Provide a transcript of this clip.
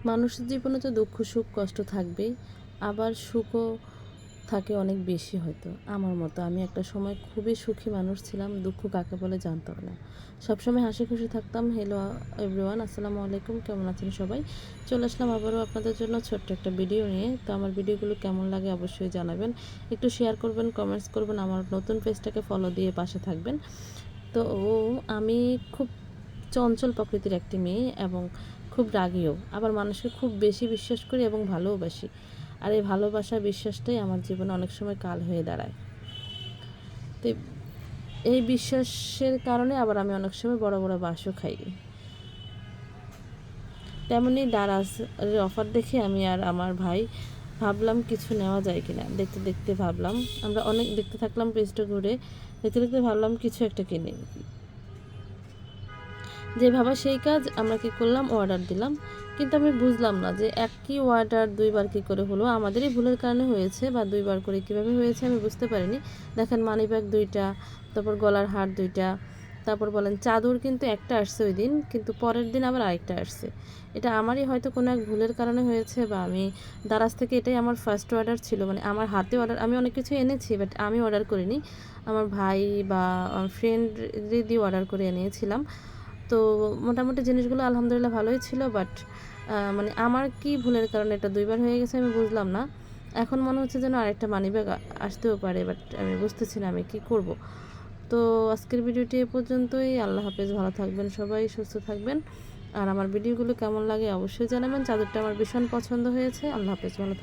মানুষের জীবনে তো দুঃখ সুখ কষ্ট থাকবেই, আবার সুখও থাকে অনেক বেশি। হয়তো আমার মতো আমি একটা সময় খুবই সুখী মানুষ ছিলাম, দুঃখ কাকে বলে জানতাম না, সবসময় হাসি খুশি থাকতাম। হ্যালো এভরিওয়ান, আসসালামু আলাইকুম, কেমন আছেন সবাই? চলে আসলাম আবারও আপনাদের জন্য ছোট্ট একটা ভিডিও নিয়ে। তো আমার ভিডিওগুলো কেমন লাগে অবশ্যই জানাবেন, একটু শেয়ার করবেন, কমেন্টস করবেন, আমার নতুন পেজটাকে ফলো দিয়ে পাশে থাকবেন। তো আমি খুব চঞ্চল প্রকৃতির একটি মেয়ে এবং খুব রাগীও, আবার মানুষকে খুব বেশি বিশ্বাস করি এবং ভালোবাসি। আর এই ভালোবাসা বিশ্বাসটাই আমার জীবনে অনেক সময় কাল হয়ে দাঁড়ায়। তো এই বিশ্বাসের কারণে আবার আমি অনেক সময় বড় বড় বাসও খাই। তেমনই দারাজের অফার দেখে আমি আর আমার ভাই ভাবলাম কিছু নেওয়া যায় কিনা। দেখতে দেখতে ভাবলাম, আমরা অনেক দেখতে থাকলাম, পেজটা ঘুরে দেখতে দেখতে ভাবলাম কিছু একটা কিনে। যে ভাবা সেই কাজ, আমরা কি করলাম, অর্ডার দিলাম। কিন্তু আমি বুঝলাম না যে একই অর্ডার দুইবার কী করে হলো, আমাদেরই ভুলের কারণে হয়েছে, বা দুইবার করে কীভাবে হয়েছে আমি বুঝতে পারিনি। দেখেন মানি ব্যাগ দুইটা, তারপর গলার হার দুইটা, তারপর বলেন চাদর কিন্তু একটা আসছে ওই দিন, কিন্তু পরের দিন আবার আরেকটা আসছে। এটা আমারই হয়তো কোনো এক ভুলের কারণে হয়েছে, বা আমি দারাজ থেকে, এটাই আমার ফার্স্ট অর্ডার ছিল, মানে আমার হাতে অর্ডার। আমি অনেক কিছু এনেছি বাট আমি অর্ডার করিনি, আমার ভাই বা আমার ফ্রেন্ড দিয়ে অর্ডার করে এনেছিলাম। তো মোটামুটি জিনিসগুলো আলহামদুলিল্লাহ ভালোই ছিল, বাট মানে আমার কি ভুলের কারণে এটা দুইবার হয়ে গেছে আমি বুঝলাম না। এখন মনে হচ্ছে যেন আরেকটা মানি ব্যাগ আসতেও পারে, বাট আমি বুঝতেছি না আমি কী করব। তো আজকের ভিডিওটি এ পর্যন্তই। আল্লাহ হাফেজ, ভালো থাকবেন সবাই, সুস্থ থাকবেন। আর আমার ভিডিওগুলো কেমন লাগে অবশ্যই জানাবেন। চাদরটা আমার ভীষণ পছন্দ হয়েছে। আল্লাহ হাফেজ, ভালো থাকবেন।